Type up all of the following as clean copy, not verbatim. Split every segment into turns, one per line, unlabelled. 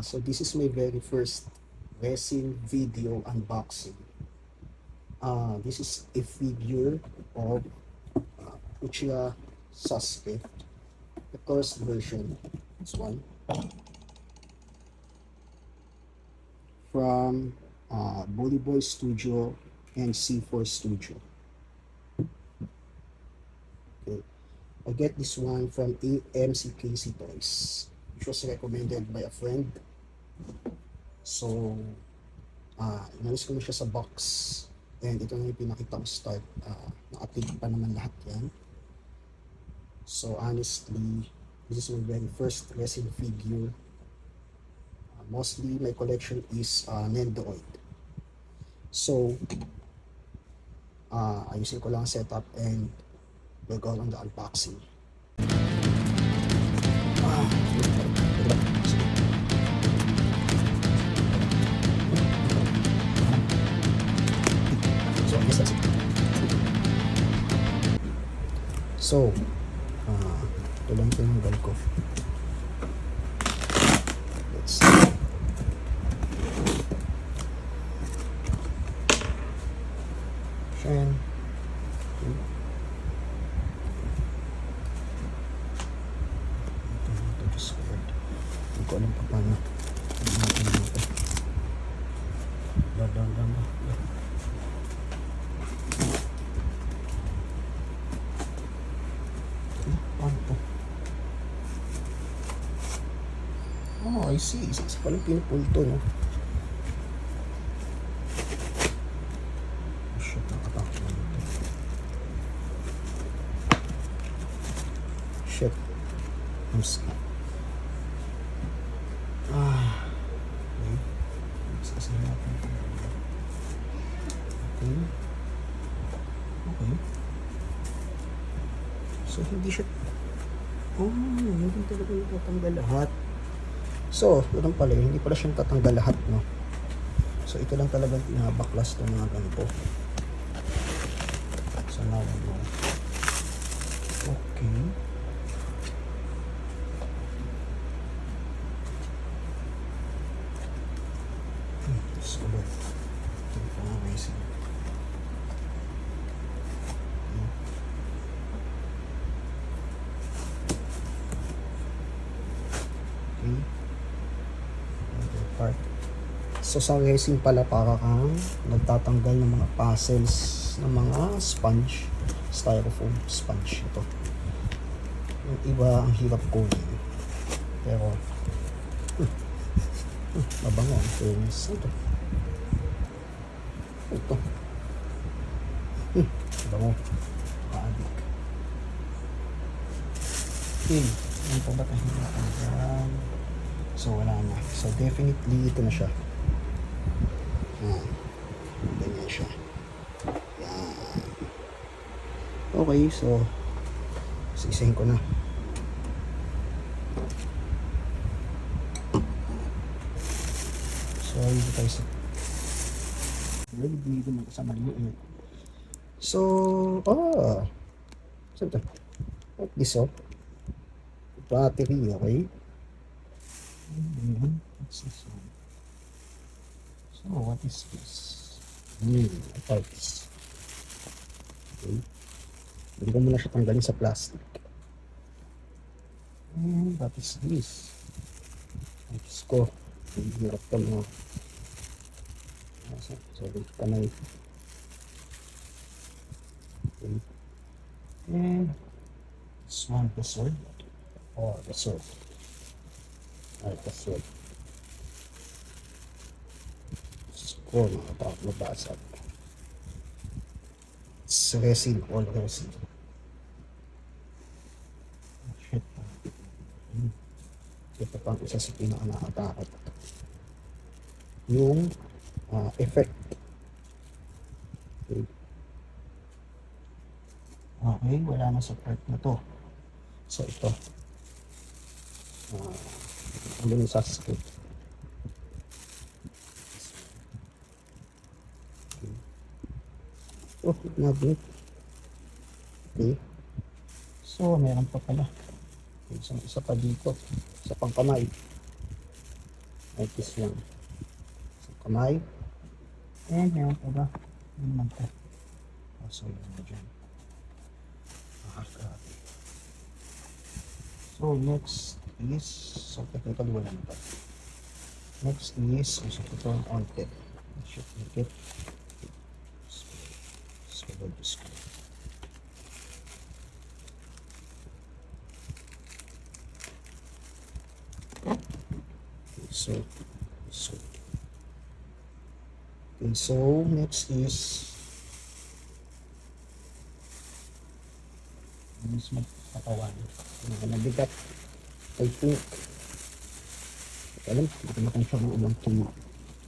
So this is my very first resin video unboxing. This is a figure of Uchiha Sasuke, the first version. This one from Bully Boy Studio and C4 Studio. Okay. I get this one from AMCKC Toys, which was recommended by a friend. So, inalis ko na siya sa box. And ito na yung pinakita ko start. Naka-tape pa naman lahat yan. So, honestly, this is my very first resin figure. Mostly, my collection is Nendoid. So, ayusin ko lang ang setup and we'll go on the unboxing. So, ito lang tinanggal ko. Let's see. Shan. Ito just weird. Hindi ko alam pa paano. Hindi natin dito. Dadan. Oh, I see. Isa palang pinupulto, no? Oh, shit, nakatakot na dito. Shit. I'm stuck. Okay. Sasasin natin. Okay. So, hindi siya... hindi talaga yung tatanggal lahat. So, ganun pala, hindi pala siyang tatanggal lahat, no? So, ito lang talagang pinabaklas ng mga ganito. So, now I know. Okay. Tapos ulit. Ito pa nga resin. Okay. Part. So sa resin pala para kang nagtatanggal ng mga puzzles ng mga sponge, styrofoam sponge ito. Yung iba ang hirap kunin. Pero mabango ang fairness ito. Ito. Mabango. Paadik. Okay. Ano pa ba tayo natin? So, wala na. So, definitely, ito na siya. Ganyan siya. Yan. Okay, so, isisahin ko na. So, dito tayo sa... Dito mo kasama rin. So, saan ito? Like this, battery, okay? What's this one? So, what is this? Parts. Okay. Hindi ko muna siya tanggalin sa plastic. And what is this? Diyos ko. Hindi hirap ka mga. Sorry, kamay. Okay. And this one, the sword. Oh, the sword. Alright, the sword. Score mga tawag mabasag. It's resin, all resin. Shit. Ito pang isa sa pinaka-nakatakot. Yung effect. Okay. Okay, wala na sa part na to. So ito. Ano yung Sasuke. Okay. Oh, magnet. Okay. So, meron pa pala. Okay, so, isa pa dito. Sa pangkamay. like this one. So, kamay. And meron pa ba? Ano naman to? So, yun na dyan. Grabe. So, next is, so, technically wala na pa. Next is, gusto ko ito on tip. I should make it. So, we'll just go. So next is mismo katawan. Nabigat, I think. Alam, hindi ko natin siya ng ilang kilo,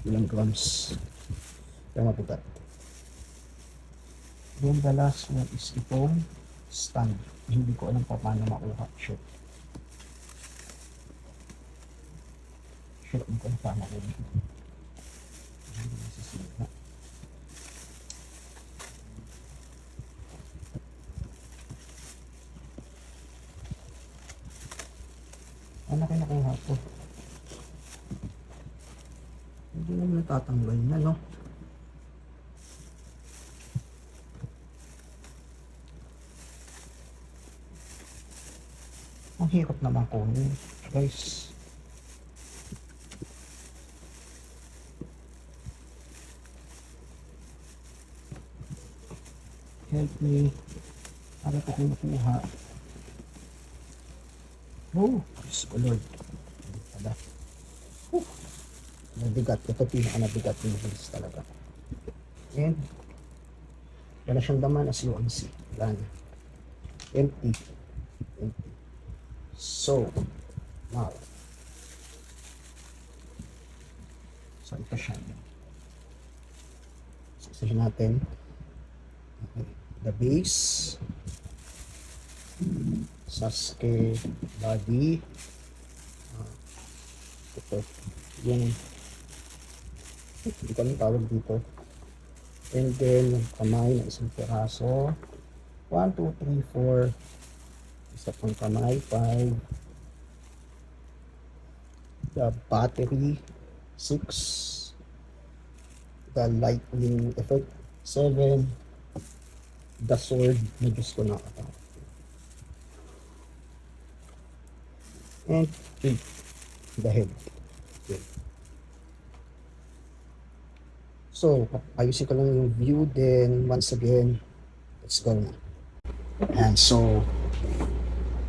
ilang grams. Kaya mabigat. Then the last one is itong stand. Hindi ko alam pa paano makuha. Shoot, hindi ko alam paano makuha. Hindi nasisira. Ano kayo nakuha ko? Hindi naman natatanggal na, no? Ang hirap naman ko, guys. Help me. Ano ko kung nakuha? Oh, Diyos ko Lord. Pala. Nabigat. Ito pinaka-nabigat yung bilis talaga. And, wala siyang daman as you can see. Wala na. Empty. Empty. So, now. So, ito siya. So, isa natin. Okay. The base. Sasuke body. Ito. Yung hindi ko lang tawag dito. And then yung kamay na isang piraso. 1, 2, 3, 4. Isa pang kamay. 5. The battery. 6. The lightning effect. 7. The sword. Na Diyos ko nakatawa. And 8. The head. Okay. So, ayusin ko lang yung view. Then, once again, let's go na. And so,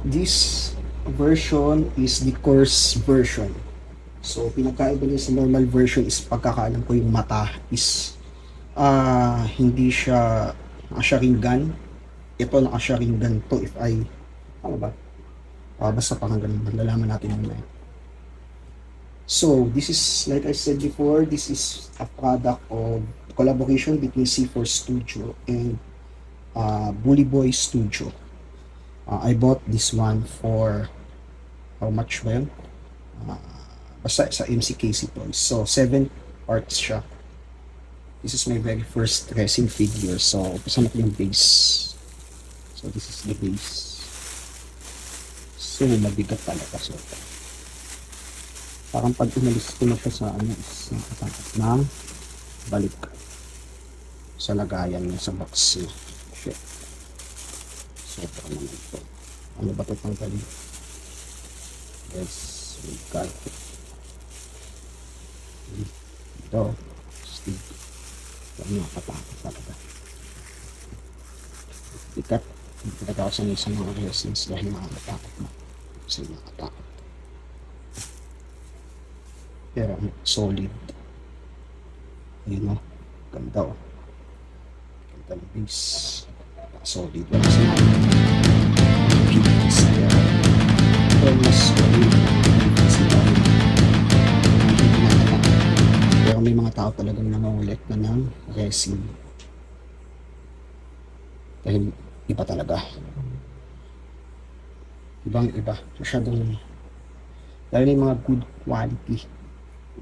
this version is the course version. So, pinagkaiba niya sa normal version is pagkakaalam ko yung mata is hindi siya naka-sharingan. Ito naka-sharingan to if I, ano ba? Basta parang ganun, nalalaman natin yung ngayon. So, this is, like I said before, this is a product of collaboration between C4 Studio and Bully Boy Studio. I bought this one for, how much ba yun? Basta sa MCKC Toys. So, 7 parts siya. This is my very first resin figure. So, kasama ko yung base. So, this is the base. So, mabigat talaga. So, parang pag umalis ko na siya sa ano is nakatakas ng balik sa lagayan niya sa box niya. Shit. Sobra naman ito. Ano ba ito tanggalin? Yes, we got it. Ito. Stick. Ito nakatakas talaga. Ikat. Hindi talaga ako sanay sa mga resins dahil nakakatakot na. Kasi nakakatakot. Pero solid. Ayun o. Ganda o. Ganda ng base. Solid. Wala sa namin. Kaya almost solid. Pero may mga tao talagang nangungulit na ng resin. Dahil iba talaga. Ibang iba. Masyadong dahil yung mga good quality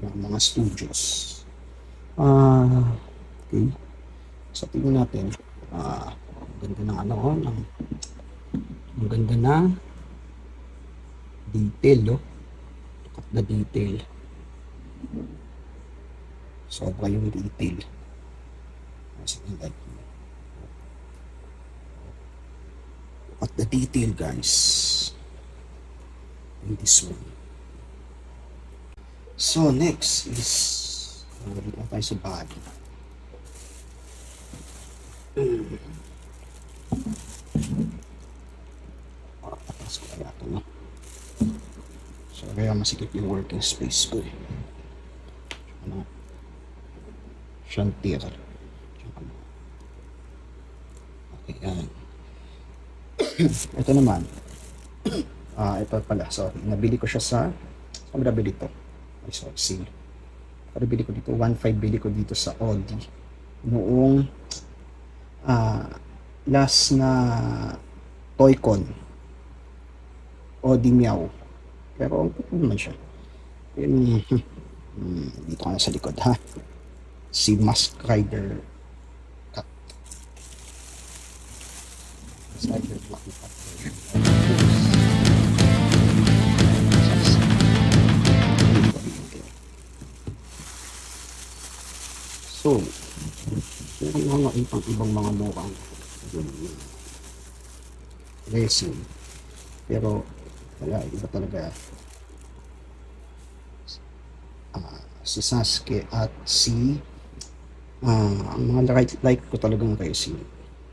ng mga studios. Okay. So, tingnan natin. Ganda ng ano, ang ganda ng detail, oh. Look at the detail. Sobra yung detail. Something like at the detail, guys, in this one. So next is balik na tayo sa body. Atas ko kaya ito, no? So kaya masikip yung working space ko eh. Ano? Shantir. Okay, yan. Ito naman. Ito pala, sorry. Nabili ko siya sa, saan ba nabili ito? Ay, sorry, sale. Nabili ko dito, 1.5 bili ko dito sa Audi. Noong last na Toy-Con. Audi Meow. Pero ang puto naman siya. Yun, dito ka na sa likod, ha? Si Mask Rider Cut. Mask Rider Black Cut version. So, meron mga ibang mga mukhang resin. Pero, wala, iba talaga. Si Sasuke at si ang mga like ko talagang resin.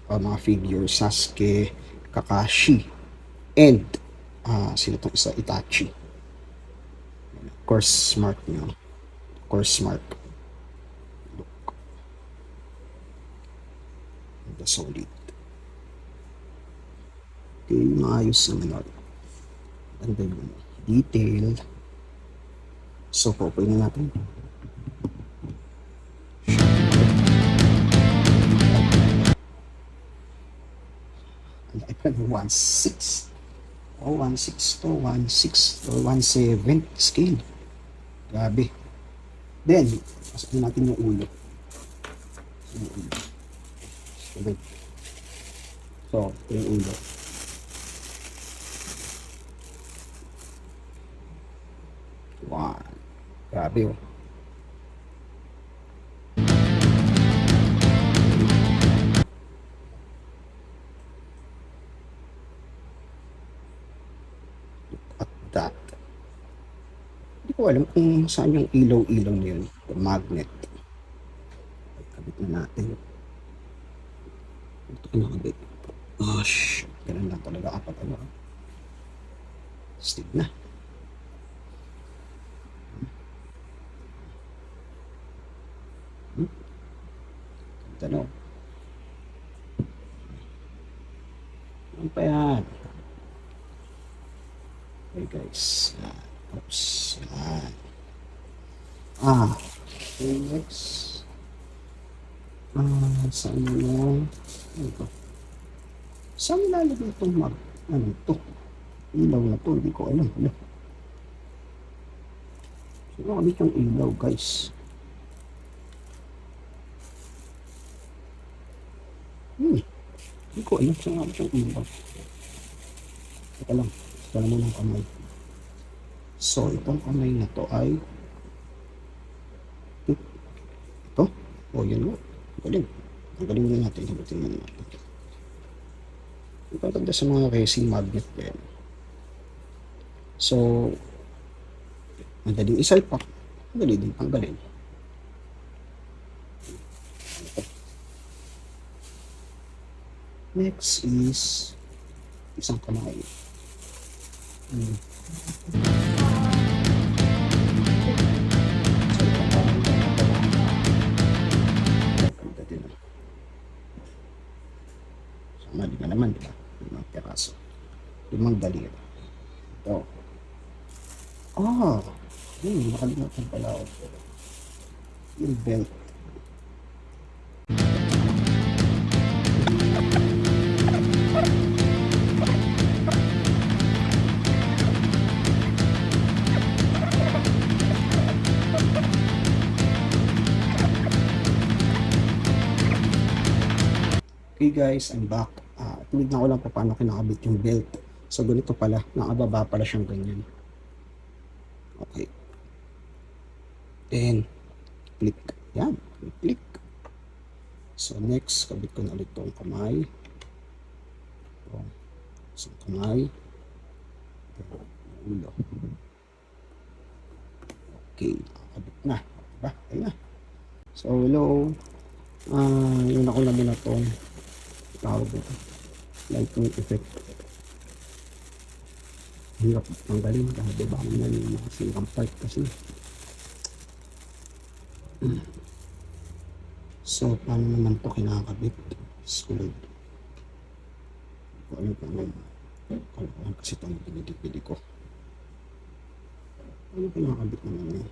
Mga figure, Sasuke, Kakashi, and sino itong isa, Itachi. Course mark nyo. Course mark. The solid. Okay, maayos naman ulit. Ganda yung detail. So, pupuin na natin. Ang laki pa ng 1.6. 1.6 to 1.6 to 1.7 scale. Grabe. Then, pasakin natin yung ulo. So, yung ulo. Wow. Grabe oh. Look at that. Hindi ko alam kung saan yung ilaw-ilaw na yun. The magnet. Kabit na natin. Ito kinakabit. Gosh. Ganun lang talaga apat ano. Stick na. Ano? Ano pa yan? Okay guys. Oops. Yan. Okay, next. Saan mo? Ano ito? Saan nilalagay itong mag? Ano ito? Ilaw na to. Hindi ko alam. Ano? Sino kami yung ilaw guys? Hindi ko alam saan kami yung ilaw. Ito lang. Ito lang muna ang kamay. So, itong kamay na to ay ito. O, yun mo. Galing. Ang galing din natin. Hibutin mo natin. Ipaganda sa mga resin magnet din. So, madaling isalpak. Madali din tanggalin. Next is isang kamay. Ganda din. Sama di ba naman, di ba? 5 piraso. 5 daliri. Ito. Nakalimutan pala ako. Yung belt. Okay guys, I'm back. Tinignan ko lang pa paano kinakabit yung belt. So ganito pala, nakababa pala siyang ganyan. Okay. Then, click. Yan, click. So, next, kabit ko na ulit itong kamay. So, kamay. Ulo. Okay, nakakabit na. Diba? Ayun na. So, hello. Yun ako na muna itong tawag ito. Lighting effect. Hirap tanggalin kasi diba ako na yung nakasirang part kasi. So, paano naman ito kinakabit? School. Ano pa naman? Kalokohan kasi itong pinili ko. Ano kinakabit naman yun?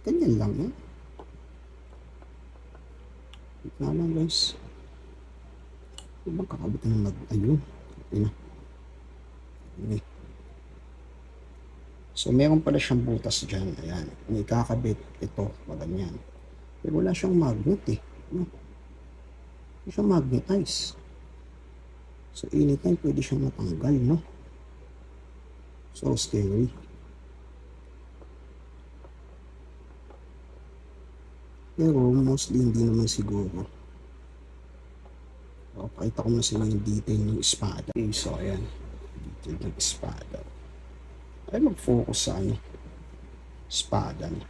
Ganyan lang yun. Na lang guys. Ibang kakabit na ayun. Okay na. Okay. So, meron pala siyang butas dyan. Ayan. May kakabit. Ito. Ganyan. Pero wala siyang magnet eh. No? Hindi siya magnetize. So, anytime pwede siyang matanggal, no? So, scary. Pero, mostly hindi naman siguro. So, pakita ko na sa inyo yung detail ng espada. Okay, so, ayan. Detail ng espada. Ay, mag-focus sa ano. Espada niya.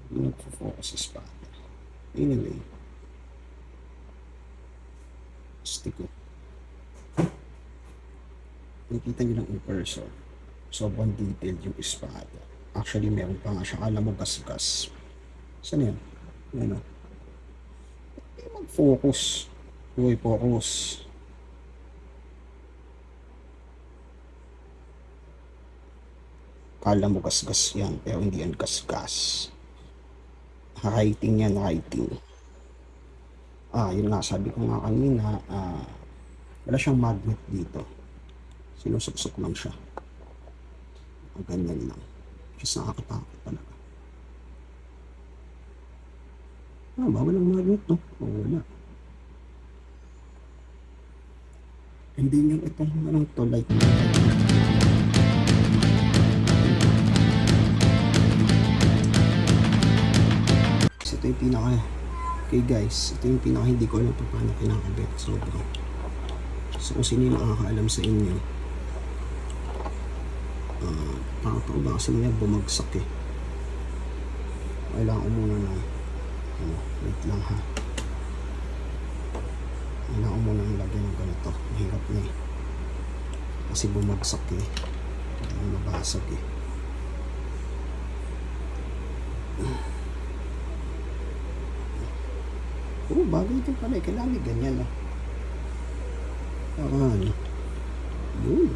Mag-focus sa espada. Anyway. Stick ko. Nakikita nyo lang in person. Sobrang detailed yung espada. Actually, meron pa nga siya. Alam mo, gas-gas. Saan yan? Yan o. Mag-focus. Uy, focus. Kala mo gas-gas yan, pero hindi yan gas-gas. Writing yan, writing. Yun nga, sabi ko nga kanina, wala siyang magnet dito. Sinusuksok lang siya. Ganyan lang. Just nakakatakot talaga. Walang magnet, no? Wala. Hindi yung itong anong to, like, ito yung pinaka, okay guys, ito yung pinaka hindi ko alam paano kinakabit. So kung sino yung makakaalam sa inyo, takot ba kasi niya bumagsak eh. Kailangan ko muna na wait lang ha, kailangan ko muna lagyan ng ganito. Mahirap na eh kasi bumagsak eh, hindi mabasag eh. Bagay ito pala eh, kailangan may ganyan no. Yun.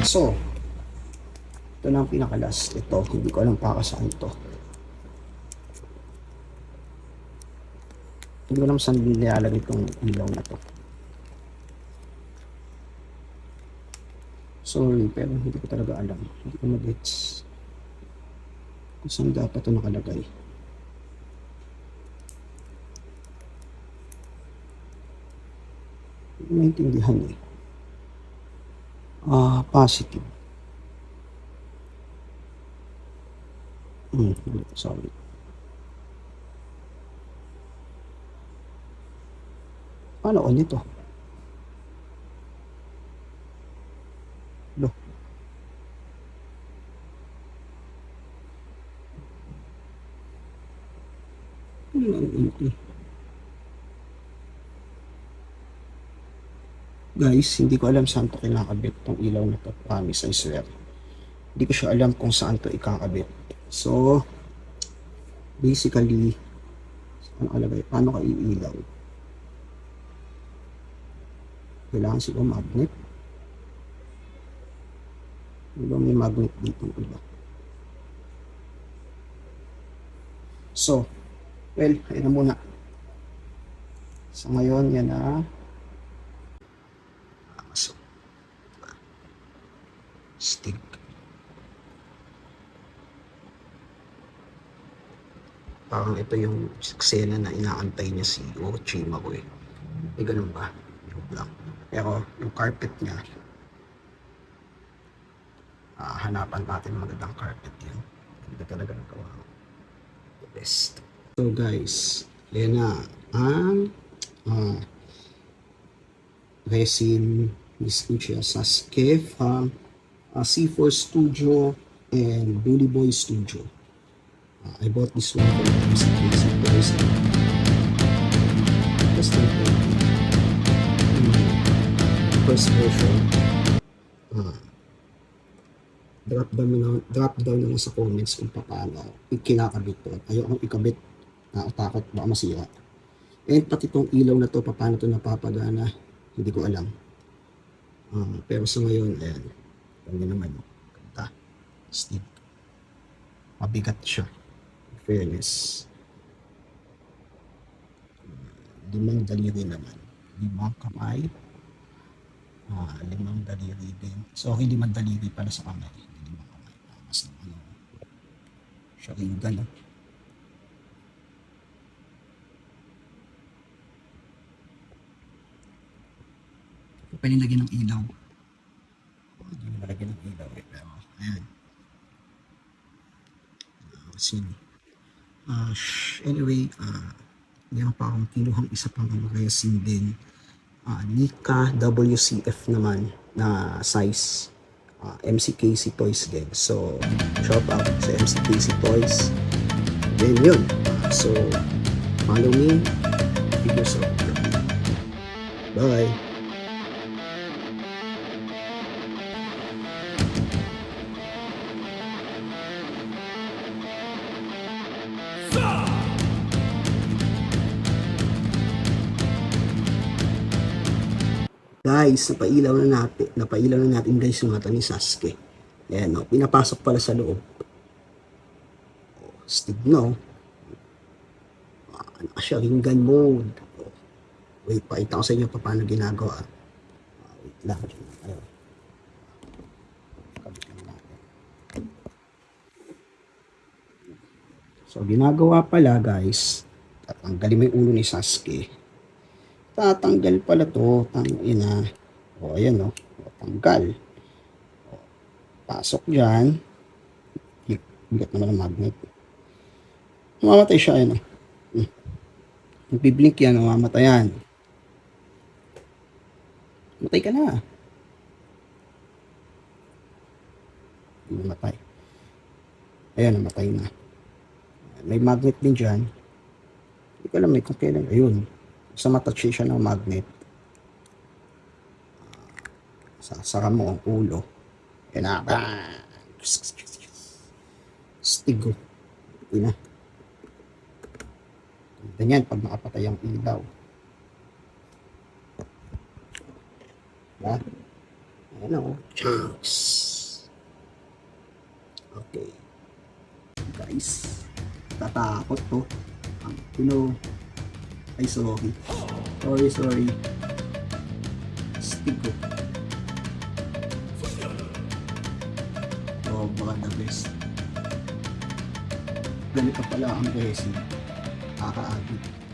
So, ito na ang pinaka-last. Ito, hindi ko alam para saan ito. Hindi ko alam saan nilalagay itong ilaw na to. Sorry, pero hindi ko talaga alam. Hindi ko mag-gets kung saan dapat ito nakalagay. Hindi ko maintindihan eh. Positive. Sorry. Paano on ito? Lo. Guys, hindi ko alam saan to kinakabit tong ilaw na to. Promise, I swear. Hindi ko siya alam kung saan to ikakabit. So, basically, ano alagay? Paano ka iilaw? Kailangan siguro magnet. Diba may magnet dito iba. So, well, ayun na muna. So ngayon, yan na. So, stick. Parang ito yung eksena na inaantay niya si Orochimaru ko eh. Eh, ganun ba? Joke lang. Pero yung carpet niya, hanapan natin magandang carpet yan. Ganda talaga nagawa. The best. So guys, ayan na ang resin Miss Uchiha Sasuke from C4 Studio and Bully Boy Studio. I bought this one from MCKC Toys. Just like first version. Drop down na lang sa comments kung paano kinakabit to. Ayoko ikabit, takot baka masira. And pati itong ilaw na to, paano to napapagana, hindi ko alam. Pero sa ngayon, ayan, kanya naman, kanta, stick. Mabigat siya. Fairness. 5 daliri naman. 5 kamay. 5 daliri din. So, hindi 5 daliri pala sa kamay. 5 kamay. Mas ano, siya rin gano'n. Pwede lagyan ng ilaw. Hindi mo lagyan ng ilaw eh. Pero, ayan. Resin. Anyway, meron pa akong kinuhang isa pang resin din. Nika WCF naman na size. MCKC Toys din. So, shout out sa MCKC Toys. Then yun. So, follow me. Figureof. Bye. Guys, napailaw na natin guys yung mata ni Sasuke. Ayan, no, pinapasok pala sa loob. Stig, no? Siya, ringgan mode. Wait, pakita ko sa inyo paano ginagawa. Wait lang. Ayun. Kabit lang natin. So, ginagawa pala guys, tatanggalin mo yung ulo ni Sasuke. Tatanggal pala to, tangina. O, ayan o, tanggal. O, pasok dyan. Bigat naman ang magnet. Mamamatay siya, ayan o. Nagbiblink yan, mamamatay yan. Matay ka na. Mamatay. Ayan, namatay na. May magnet din dyan. Hindi ko alam, may kung kailan. Ayun. Sa matouch siya ng magnet, sasara mo ang ulo. Yan na. Stigo. Ina. Ganyan pag nakapatay ang ilaw. Diba? Ayan o. Cheers. Okay. Guys. Tatakot to. Ang pino. Ay, sorry. Sorry. Stick ko. Oh, baka the best. Ganito pala ang resin. Kakaagit.